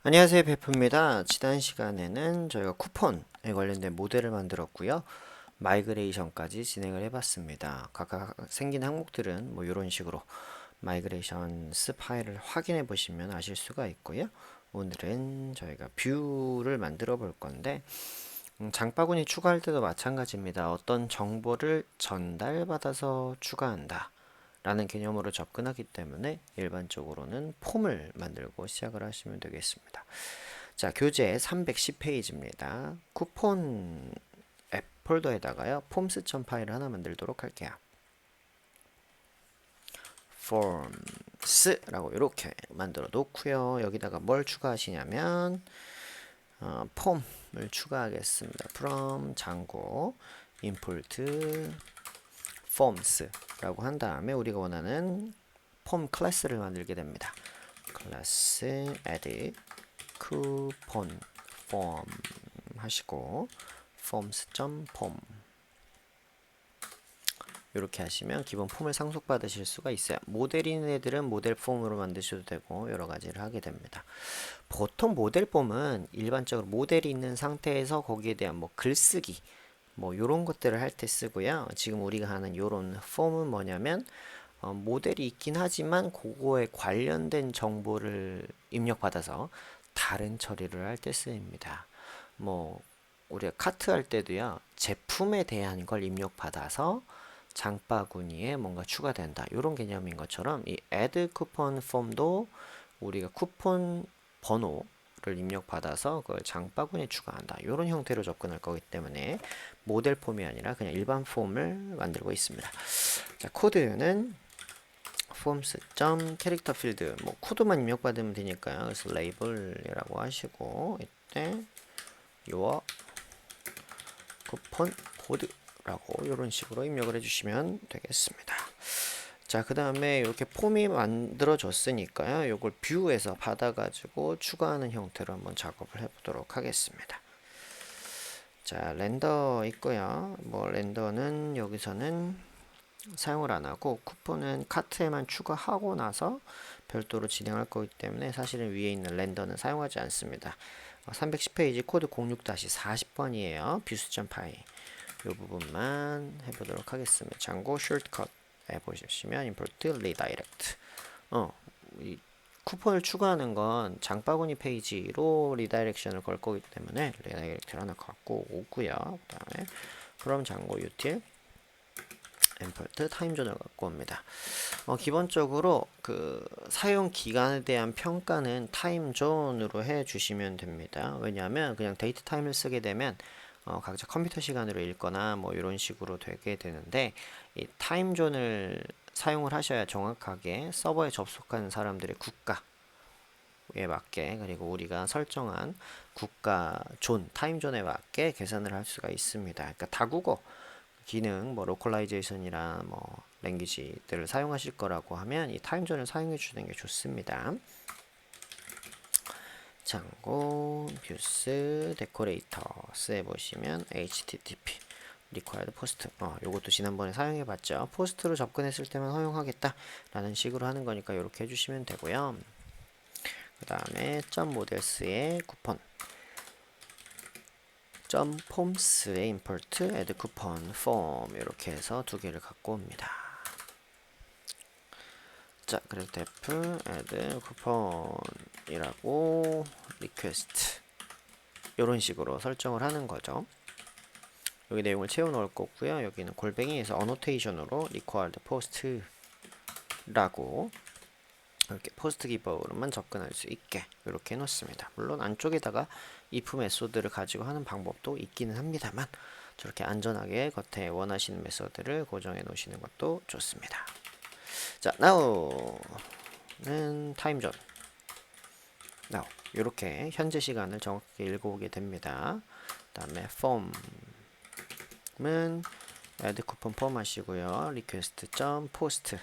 안녕하세요, 베프입니다. 지난 시간에는 저희가 쿠폰에 관련된 모델을 만들었고요. 마이그레이션까지 진행을 해봤습니다. 각각 생긴 항목들은 뭐 이런 식으로 마이그레이션스 파일을 확인해 보시면 아실 수가 있고요. 오늘은 저희가 뷰를 만들어 볼 건데 장바구니 추가할 때도 마찬가지입니다. 어떤 정보를 전달받아서 추가한다 라는 개념으로 접근하기 때문에 일반적으로는 폼을 만들고 시작을 하시면 되겠습니다. 자, 교재 310페이지입니다. 쿠폰 앱 폴더에다가요, 폼스 파일을 하나 만들도록 할게요. forms라고 이렇게 만들어 놓고요. 여기다가 뭘 추가하시냐면 폼을 추가하겠습니다. from 장고 import forms라고 한 다음에 우리가 원하는 폼 클래스를 만들게 됩니다. 클래스 add coupon form 하시고 forms.form 이렇게 하시면 기본 폼을 상속받으실 수가 있어요. 모델인 애들은 모델 폼으로 만드셔도 되고 여러 가지를 하게 됩니다. 보통 모델 폼은 일반적으로 모델이 있는 상태에서 거기에 대한 뭐 글쓰기 뭐 요런 것들을 할 때 쓰고요. 지금 우리가 하는 요런 폼은 뭐냐면 모델이 있긴 하지만 그거에 관련된 정보를 입력받아서 다른 처리를 할 때 쓰입니다. 뭐 우리가 카트 할 때도요. 제품에 대한 걸 입력받아서 장바구니에 뭔가 추가된다. 이런 개념인 것처럼 이 add 쿠폰 폼도 우리가 쿠폰 번호를 입력받아서 그걸 장바구니에 추가한다. 이런 형태로 접근할 거기 때문에 모델 폼이 아니라 그냥 일반 폼을 만들고 있습니다. 자, 코드는 forms.character field 뭐 코드만 입력받으면 되니까요. 그래서 label이라고 하시고 이때 your 쿠폰 코드라고 이런 식으로 입력을 해주시면 되겠습니다. 자, 그 다음에 이렇게 폼이 만들어졌으니까요. 이걸 뷰에서 받아가지고 추가하는 형태로 한번 작업을 해보도록 하겠습니다. 자, 렌더 있고요. 뭐 렌더는 여기서는 사용을 안 하고 쿠폰은 카트에만 추가하고 나서 별도로 진행할 거기 때문에 사실은 위에 있는 렌더는 사용하지 않습니다. 310페이지 코드 06-40번이에요. 뷰스.py 이 부분만 해보도록 하겠습니다. 장고 shortcut 해보시면 import redirect 이 쿠폰을 추가하는 건 장바구니 페이지로 리다이렉션을 걸 거기 때문에 리다이렉트를 하나 갖고 오고요. 그 다음에 from 장고 util import 타임존을 갖고 옵니다. 기본적으로 그 사용 기간에 대한 평가는 타임존으로 해 주시면 됩니다. 왜냐하면 그냥 데이트 타임을 쓰게 되면 각자 컴퓨터 시간으로 읽거나 뭐 이런 식으로 되게 되는데 이 타임존을 사용을 하셔야 정확하게 서버에 접속하는 사람들의 국가에 맞게 그리고 우리가 설정한 국가 존 타임존에 맞게 계산을 할 수가 있습니다. 그러니까 다국어 기능, 뭐 로컬라이제이션이나 뭐 랭귀지들을 사용하실 거라고 하면 이 타임존을 사용해 주는 게 좋습니다. 참고 뷰스 데코레이터스에 보시면 http required post 요것도 지난번에 사용해 봤죠. 포스트로 접근했을 때만 허용하겠다 라는 식으로 하는 거니까 이렇게 해주시면 되고요. 그 다음에 .models의 쿠폰 .forms의 import add coupon form 이렇게 해서 두 개를 갖고 옵니다. 자, 그래서 def add coupon이라고 request 이런 식으로 설정을 하는 거죠. 여기 내용을 채워 넣을 거고요. 여기는 골뱅이에서 annotation으로 required post라고 이렇게 포스트 기법으로만 접근할 수 있게 이렇게 해놓습니다. 물론 안쪽에다가 if 메소드를 가지고 하는 방법도 있기는 합니다만 저렇게 안전하게 겉에 원하시는 메소드를 고정해 놓으시는 것도 좋습니다. 자, now는 타임존 now 이렇게 현재 시간을 정확하게 읽어오게 됩니다. 그 다음에 form은 add coupon form 하시고요. request.post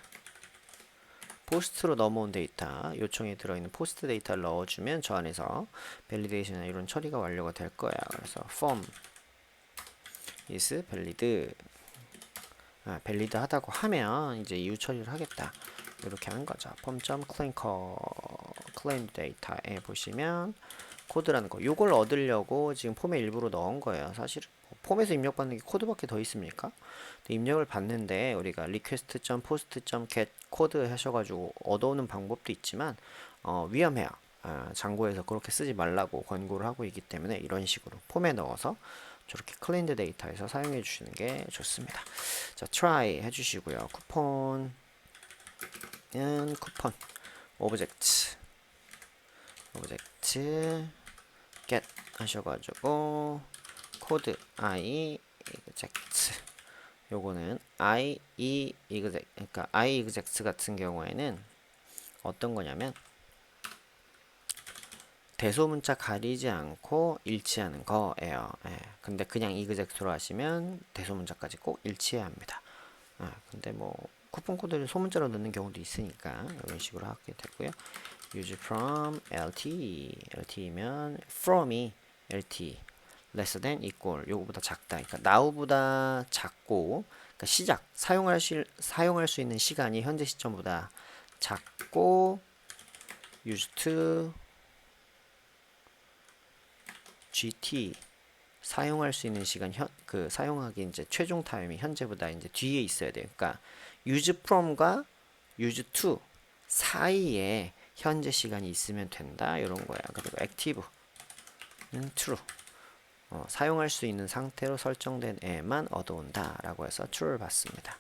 포스트로 넘어온 데이터 요청에 들어있는 포스트 데이터를 넣어주면 저 안에서 밸리데이션이나 이런 처리가 완료가 될 거야. 그래서 form is valid valid 하다고 하면 이제 이후 처리를 하겠다 이렇게 하는 거죠. claim data에 보시면 코드라는 거. 요걸 얻으려고 지금 폼에 일부러 넣은 거예요. 사실 폼에서 입력받는 게 코드밖에 더 있습니까? 입력을 받는데 우리가 request.post.get 코드 하셔가지고 얻어오는 방법도 있지만 위험해요. 장고에서 그렇게 쓰지 말라고 권고를 하고 있기 때문에 이런 식으로 폼에 넣어서 저렇게 클린드 데이터에서 사용해 주시는 게 좋습니다. 자, try 해주시고요. 쿠폰은 쿠폰 오브젝트 get 하셔가지고 코드 I exect 요거는 I exect 그러니까 I exect 같은 경우에는 어떤 거냐면 대소문자 가리지 않고 일치하는 거예요. 예. 근데 그냥 exect로 하시면 대소문자까지 꼭 일치해야 합니다. 근데 뭐 쿠폰 코드를 소문자로 넣는 경우도 있으니까 이런 식으로 하게 되고요. use from LTE면 from이 LTE less than equal 요거보다 작다. 그러니까 now보다 작고 그러니까 시작 사용할 수 있는 시간이 현재 시점보다 작고 used to GT 사용할 수 있는 시간 사용하기 이제 최종 타임이 현재보다 이제 뒤에 있어야 돼요. 그러니까 use from과 use to 사이에 현재 시간이 있으면 된다. 이런 거야. 그리고 active는 true. 사용할 수 있는 상태로 설정된 애만 얻어온다. 라고 해서 true를 받습니다.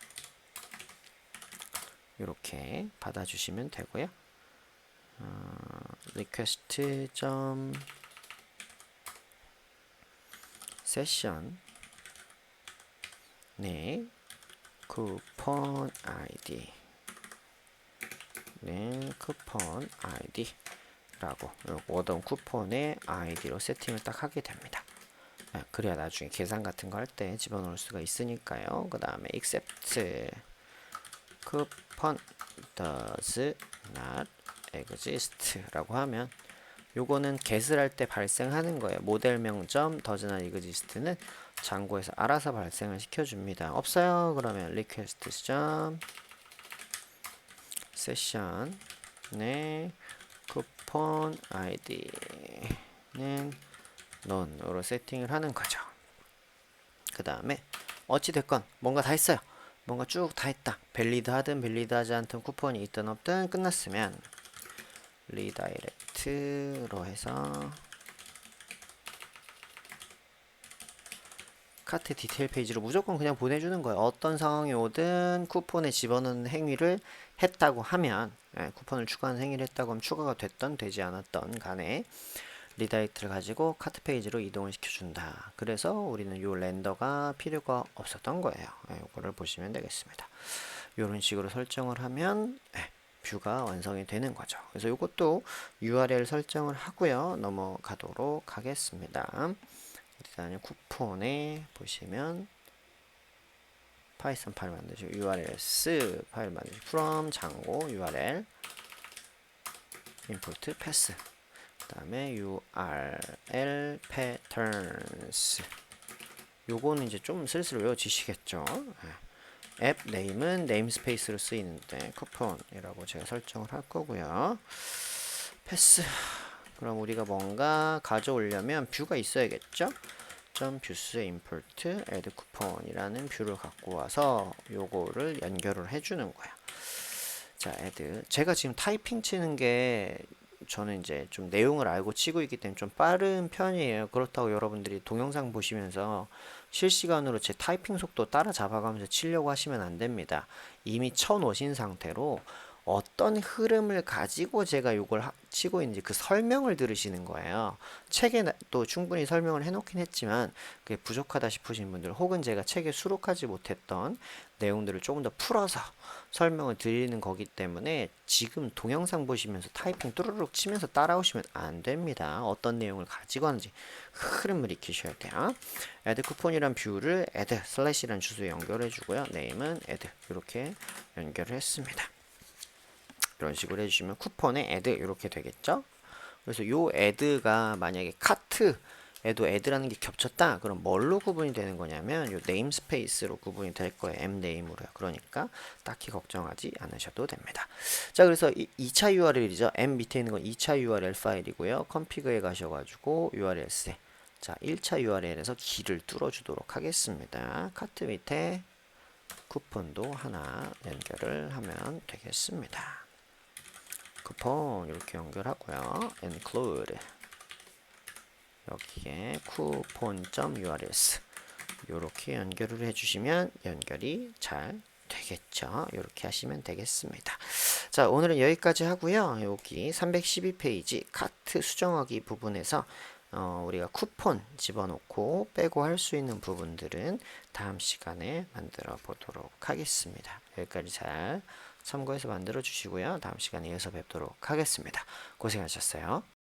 이렇게 받아주시면 되고요. request. session 네 쿠폰 아이디 네 쿠폰 아이디라고 얻은 쿠폰의 아이디로 세팅을 딱 하게 됩니다. 그래야 나중에 계산 같은 거 할 때 집어넣을 수가 있으니까요. 그 다음에 accept 쿠폰 does not exist 라고 하면 요거는 get을 할 때 발생하는 거예요. 모델명 does not exist는 장고에서 알아서 발생을 시켜줍니다. 없어요. 그러면 request session 네 쿠폰 아이디는 none으로 세팅을 하는 거죠. 그 다음에 어찌됐건 뭔가 다 했어요. 뭔가 쭉 다 했다. 밸리드 하든 밸리드 하지 않든 쿠폰이 있든 없든 끝났으면 리다이렉트로 해서 카트 디테일 페이지로 무조건 그냥 보내주는 거예요. 어떤 상황이 오든 쿠폰에 집어넣는 행위를 했다고 하면 쿠폰을 추가하는 행위를 했다고 하면 추가가 됐던 되지 않았던 간에 리다이렉트를 가지고 카트 페이지로 이동을 시켜준다. 그래서 우리는 이 렌더가 필요가 없었던 거예요. 이거를 보시면 되겠습니다. 이런 식으로 설정을 하면 뷰가 완성이 되는 거죠. 그래서 이것도 URL 설정을 하고요. 넘어가도록 하겠습니다. 일단 쿠폰에 보시면 파이썬 파일 만드시고 URLs 파일 만드시고 from 장고 URL import pass 그 다음에 URL patterns 요거는 이제 좀 슬슬 외워지시겠죠. 앱 네임은 네임스페이스로 쓰이는데 쿠폰이라고 제가 설정을 할 거고요. 패스 그럼 우리가 뭔가 가져오려면 뷰가 있어야겠죠. views import add 쿠폰이라는 뷰를 갖고 와서 요거를 연결을 해주는 거야. 자, add 제가 지금 타이핑 치는 게 저는 이제 좀 내용을 알고 치고 있기 때문에 좀 빠른 편이에요. 그렇다고 여러분들이 동영상 보시면서 실시간으로 제 타이핑 속도 따라잡아가면서 치려고 하시면 안 됩니다. 이미 쳐놓으신 상태로 어떤 흐름을 가지고 제가 이걸 치고 있는지 그 설명을 들으시는 거예요. 책에 또 충분히 설명을 해놓긴 했지만 그게 부족하다 싶으신 분들 혹은 제가 책에 수록하지 못했던 내용들을 조금 더 풀어서 설명을 드리는 거기 때문에 지금 동영상 보시면서 타이핑 뚜루룩 치면서 따라오시면 안 됩니다. 어떤 내용을 가지고 하는지 흐름을 익히셔야 돼요. add 쿠폰이란 뷰를 add 슬래시라는 주소에 연결해 주고요. 네임은 add 이렇게 연결을 했습니다. 이런 식으로 해주시면 쿠폰에 add 이렇게 되겠죠. 그래서 요 add가 만약에 카트 얘도 애드라는 게 겹쳤다. 그럼 뭘로 구분이 되는 거냐면 요 네임스페이스로 구분이 될 거예요. mname으로요. 그러니까 딱히 걱정하지 않으셔도 됩니다. 자, 그래서 2차 URL이죠. m 밑에 있는 건 2차 URL 파일이고요. config에 가셔가지고 url세. 자, 1차 URL에서 길을 뚫어주도록 하겠습니다. 카트 밑에 쿠폰도 하나 연결을 하면 되겠습니다. 쿠폰 이렇게 연결하고요. include 여기에 coupon.urls 이렇게 연결을 해주시면 연결이 잘 되겠죠. 이렇게 하시면 되겠습니다. 자, 오늘은 여기까지 하고요. 여기 312페이지 카트 수정하기 부분에서 우리가 쿠폰 집어넣고 빼고 할 수 있는 부분들은 다음 시간에 만들어 보도록 하겠습니다. 여기까지 잘 참고해서 만들어 주시고요. 다음 시간에 이어서 뵙도록 하겠습니다. 고생하셨어요.